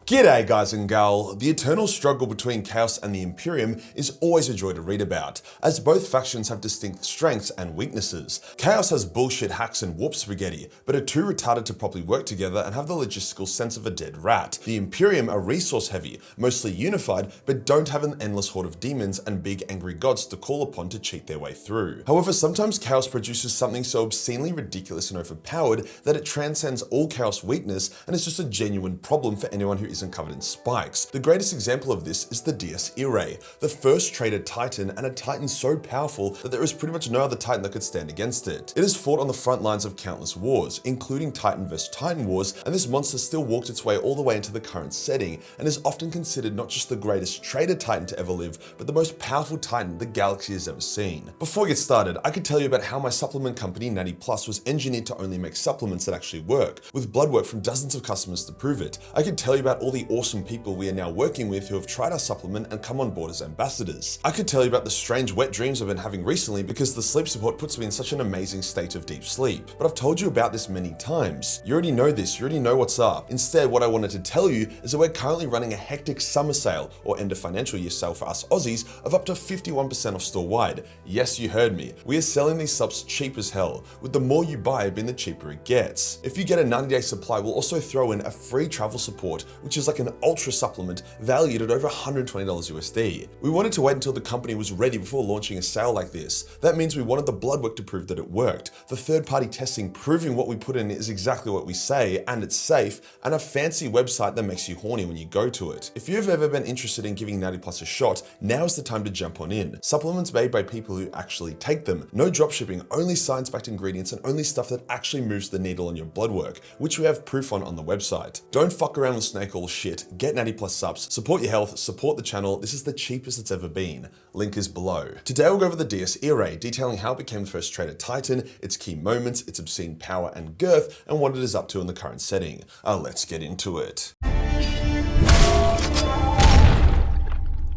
G'day guys and gal, the eternal struggle between Chaos and the Imperium is always a joy to read about, as both factions have distinct strengths and weaknesses. Chaos has bullshit hacks and warp spaghetti, but are too retarded to properly work together and have the logistical sense of a dead rat. The Imperium are resource heavy, mostly unified, but don't have an endless horde of demons and big angry gods to call upon to cheat their way through. However, sometimes Chaos produces something so obscenely ridiculous and overpowered that it transcends all Chaos weakness and is just a genuine problem for anyone who isn't covered in spikes. The greatest example of this is the Dies Irae, the first traitor titan, and a titan so powerful that there is pretty much no other titan that could stand against it. It has fought on the front lines of countless wars, including Titan vs Titan wars, and this monster still walked its way all the way into the current setting, and is often considered not just the greatest traitor titan to ever live, but the most powerful titan the galaxy has ever seen. Before we get started, I could tell you about how my supplement company, Natty Plus, was engineered to only make supplements that actually work, with blood work from dozens of customers to prove it. I could tell you about all the awesome people we are now working with who have tried our supplement and come on board as ambassadors. I could tell you about the strange wet dreams I've been having recently because the sleep support puts me in such an amazing state of deep sleep. But I've told you about this many times. You already know this, you already know what's up. Instead, what I wanted to tell you is that we're currently running a hectic summer sale, or end of financial year sale for us Aussies, of up to 51% off store-wide. Yes, you heard me. We are selling these subs cheap as hell, with the more you buy being the cheaper it gets. If you get a 90-day supply, we'll also throw in a free travel support, which is like an ultra supplement valued at over $120 USD. We wanted to wait until the company was ready before launching a sale like this. That means we wanted the blood work to prove that it worked, the third-party testing proving what we put in is exactly what we say and it's safe, and a fancy website that makes you horny when you go to it. If you've ever been interested in giving Natty Plus a shot, now is the time to jump on in. Supplements made by people who actually take them. No dropshipping, only science-backed ingredients and only stuff that actually moves the needle on your blood work, which we have proof on the website. Don't fuck around with snake oil shit. Get Natty Plus subs, support your health, support the channel. This is the cheapest it's ever been. Link is below. Today we'll go over the Dies Irae, detailing how it became the first traitor titan, its key moments, its obscene power and girth, and what it is up to in the current setting. Let's get into it.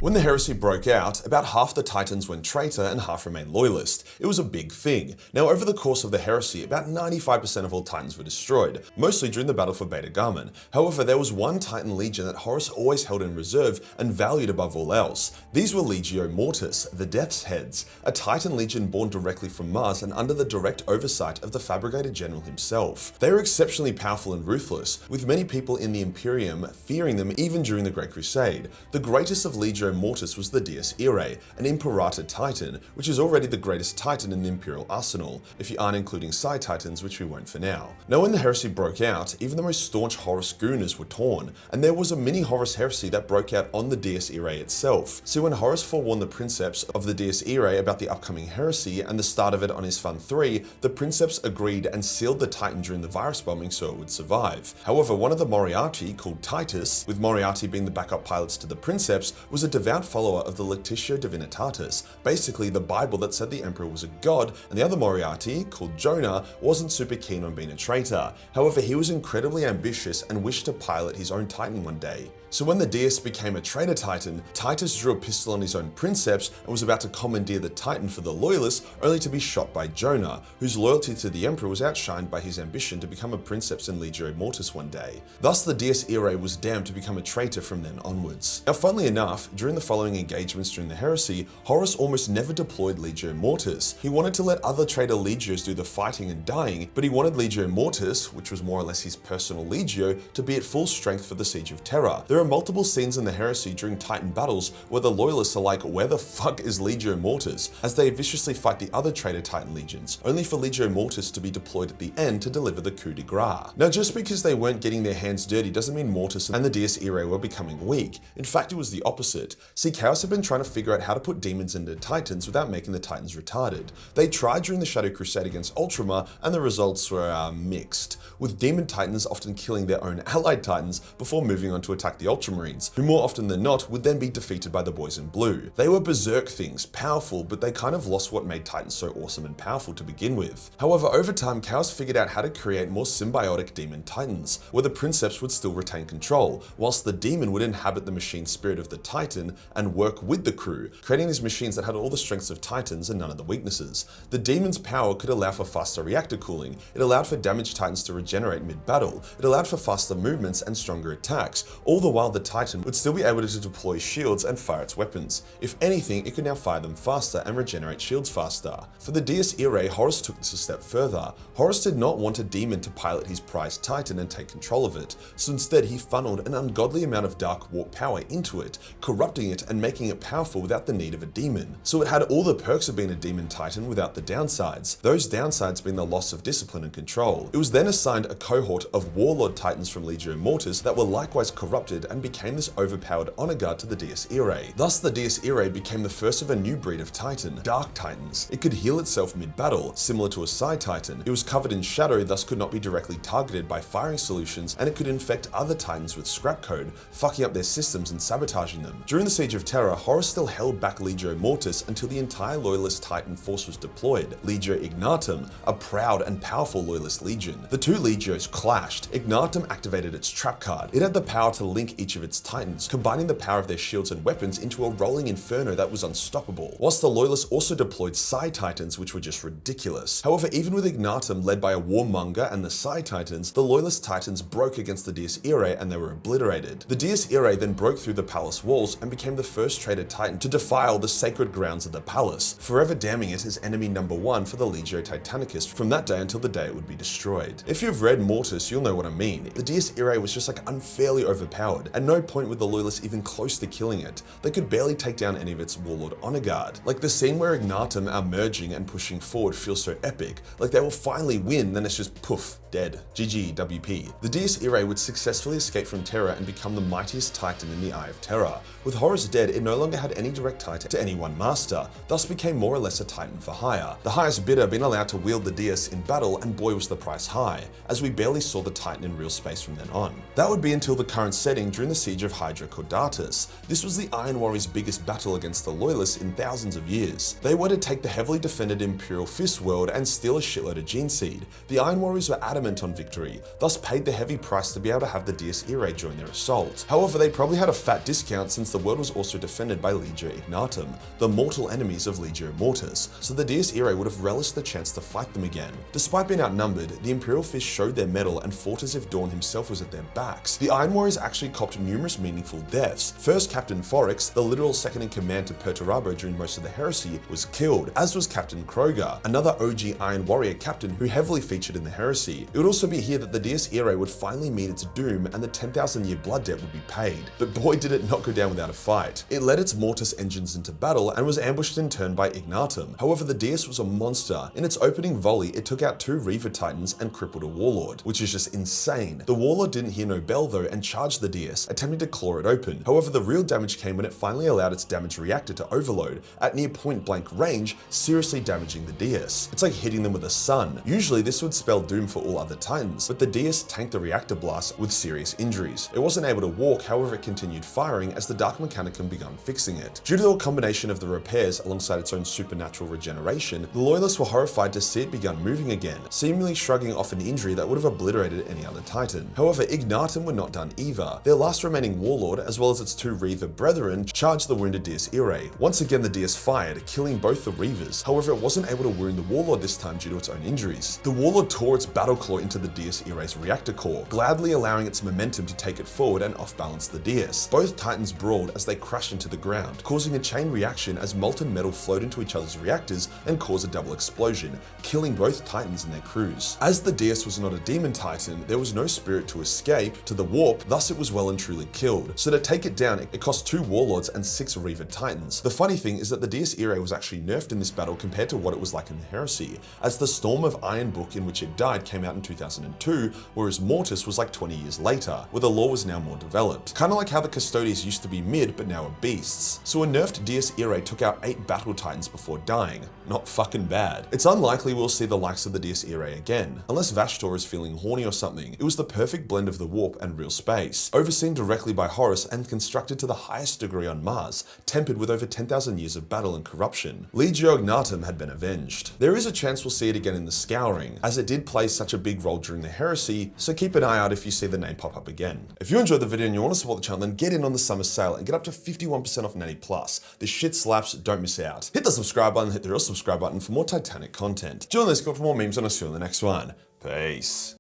When the heresy broke out, about half the titans went traitor and half remained loyalist. It was a big thing. Now, over the course of the heresy, about 95% of all titans were destroyed, mostly during the battle for Beta Garmin. However, there was one titan legion that Horus always held in reserve and valued above all else. These were Legio Mortis, the Death's Heads, a titan legion born directly from Mars and under the direct oversight of the Fabricator General himself. They were exceptionally powerful and ruthless, with many people in the Imperium fearing them even during the Great Crusade. The greatest of Legio Mortis was the Dies Irae, an Imperator Titan, which is already the greatest Titan in the Imperial arsenal, if you aren't including Psi Titans, which we won't for now. Now, when the heresy broke out, even the most staunch Horus Gooners were torn, and there was a mini Horus heresy that broke out on the Dies Irae itself. So when Horus forewarned the Princeps of the Dies Irae about the upcoming heresy and the start of it on his Fun 3, the Princeps agreed and sealed the Titan during the virus bombing so it would survive. However, one of the Moriarty, called Titus, with Moriarty being the backup pilots to the Princeps, was a devout follower of the Lectitio Divinitatis, basically the Bible that said the Emperor was a god, and the other Moriarty, called Jonah, wasn't super keen on being a traitor. However, he was incredibly ambitious and wished to pilot his own Titan one day. So when the Dies became a traitor Titan, Titus drew a pistol on his own Princeps and was about to commandeer the Titan for the Loyalists, only to be shot by Jonah, whose loyalty to the Emperor was outshined by his ambition to become a Princeps in Legio Mortis one day. Thus, the Dies Irae was damned to become a traitor from then onwards. Now, funnily enough, during the following engagements during the heresy, Horus almost never deployed Legio Mortis. He wanted to let other traitor legios do the fighting and dying, but he wanted Legio Mortis, which was more or less his personal legio, to be at full strength for the siege of Terra. There are multiple scenes in the heresy during Titan battles where the loyalists are like, where the fuck is Legio Mortis, as they viciously fight the other traitor Titan legions, only for Legio Mortis to be deployed at the end to deliver the coup de grace. Now, just because they weren't getting their hands dirty doesn't mean Mortis and the Dies Irae were becoming weak. In fact, it was the opposite. See, Chaos have been trying to figure out how to put demons into Titans without making the Titans retarded. They tried during the Shadow Crusade against Ultramar, and the results were mixed, with demon Titans often killing their own allied Titans before moving on to attack the Ultramarines, who more often than not would then be defeated by the boys in blue. They were berserk things, powerful, but they kind of lost what made Titans so awesome and powerful to begin with. However, over time, Chaos figured out how to create more symbiotic demon Titans, where the Princeps would still retain control, whilst the demon would inhabit the machine spirit of the Titan Titan and work with the crew, creating these machines that had all the strengths of Titans and none of the weaknesses. The Demon's power could allow for faster reactor cooling, it allowed for damaged Titans to regenerate mid-battle, it allowed for faster movements and stronger attacks, all the while the Titan would still be able to deploy shields and fire its weapons. If anything, it could now fire them faster and regenerate shields faster. For the Dies Irae, Horus took this a step further. Horus did not want a demon to pilot his prized Titan and take control of it, so instead he funneled an ungodly amount of dark warp power into it, corrupting it and making it powerful without the need of a demon. So it had all the perks of being a demon Titan without the downsides, those downsides being the loss of discipline and control. It was then assigned a cohort of Warlord Titans from Legio Mortis that were likewise corrupted and became this overpowered honor guard to the Dies Irae. Thus the Dies Irae became the first of a new breed of Titan, Dark Titans. It could heal itself mid-battle, similar to a Psi Titan. It was covered in shadow, thus could not be directly targeted by firing solutions, and it could infect other Titans with scrap code, fucking up their systems and sabotaging them. During the Siege of Terra, Horus still held back Legio Mortis until the entire Loyalist Titan force was deployed. Legio Ignatum, a proud and powerful Loyalist legion. The two legios clashed. Ignatum activated its trap card. It had the power to link each of its Titans, combining the power of their shields and weapons into a rolling inferno that was unstoppable, whilst the Loyalists also deployed Psi Titans, which were just ridiculous. However, even with Ignatum led by a Warmonger and the Psi Titans, the Loyalist Titans broke against the Dies Irae and they were obliterated. The Dies Irae then broke through the palace walls and became the first traitor Titan to defile the sacred grounds of the palace, forever damning it as enemy number one for the Legio Titanicus from that day until the day it would be destroyed. If you've read Mortis, you'll know what I mean. The Dies Irae was just like unfairly overpowered. At no point were the Loyalists even close to killing it. They could barely take down any of its Warlord honor guard. Like the scene where Ignatum are merging and pushing forward feels so epic. Like they will finally win, then it's just poof, dead. GG, WP. The Dies Irae would successfully escape from Terra and become the mightiest Titan in the Eye of Terra. With Horus dead, it no longer had any direct tie to any one master, thus became more or less a Titan for hire. The highest bidder being allowed to wield the Dies in battle, and boy was the price high, as we barely saw the Titan in real space from then on. That would be until the current setting during the siege of Hydro Cordatus. This was the Iron Warriors' biggest battle against the Loyalists in thousands of years. They were to take the heavily defended Imperial Fist world and steal a shitload of Gene Seed. The Iron Warriors were adamant on victory, thus paid the heavy price to be able to have the Dies Irae join their assault. However, they probably had a fat discount since the world was also defended by Legio Ignatum, the mortal enemies of Legio Mortis, so the Dies Irae would have relished the chance to fight them again. Despite being outnumbered, the Imperial Fist showed their mettle and fought as if Dawn himself was at their backs. The Iron Warriors actually copped numerous meaningful deaths. First, Captain Foryx, the literal second in command to Perturabo during most of the heresy, was killed, as was Captain Kroger, another OG Iron Warrior captain who heavily featured in the heresy. It would also be here that the Dies Irae would finally meet its doom and the 10,000 year blood debt would be paid. But boy did it not go down without a fight. It led its Mortis engines into battle and was ambushed in turn by Ignatum. However, the Dies was a monster. In its opening volley, it took out 2 Reaver Titans and crippled a Warlord, which is just insane. The Warlord didn't hear no bell though and charged the Dies, attempting to claw it open. However, the real damage came when it finally allowed its damaged reactor to overload at near point blank range, seriously damaging the Dies. It's like hitting them with a sun. Usually this would spell doom for all other Titans, but the Dies tanked the reactor blast with serious injuries. It wasn't able to walk, however it continued firing as the Dark Mechanicum began fixing it. Due to the combination of the repairs alongside its own supernatural regeneration, the Loyalists were horrified to see it begun moving again, seemingly shrugging off an injury that would have obliterated any other Titan. However, Ignatum were not done either. Their last remaining Warlord, as well as its 2 Reaver brethren, charged the wounded Dies Irae. Once again the Dies fired, killing both the Reavers. However, it wasn't able to wound the Warlord this time due to its own injuries. The Warlord tore its battle claw into the Dies Irae's reactor core, gladly allowing its momentum to take it forward and off-balance the Dies. Both Titans brawled as they crashed into the ground, causing a chain reaction as molten metal flowed into each other's reactors and caused a double explosion, killing both Titans and their crews. As the Dies was not a demon Titan, there was no spirit to escape to the warp, thus it was well and truly killed. So to take it down, it cost 2 Warlords and 6 Reaver Titans. The funny thing is that the Dies Irae was actually nerfed in this battle compared to what it was like in the Heresy, as the Storm of Iron book in which it died came out in 2002, whereas Mortis was like 20 years later, where the lore was now more developed. Kinda like how the Custodians used to be mid but now are beasts. So a nerfed Dies Irae took out 8 Battle Titans before dying. Not fucking bad. It's unlikely we'll see the likes of the Dies Irae again, unless Vashtor is feeling horny or something. It was the perfect blend of the warp and real space, overseen directly by Horus and constructed to the highest degree on Mars, tempered with over 10,000 years of battle and corruption. Legio Ignatum had been avenged. There is a chance we'll see it again in the Scouring, as it did play such a big big role during the heresy, so keep an eye out if you see the name pop up again. If you enjoyed the video and you want to support the channel, then get in on the summer sale and get up to 51% off Nanny Plus. This shit slaps, don't miss out. Hit the subscribe button, hit the real subscribe button for more Titanic content. Join this group for more memes and I'll see you in the next one. Peace.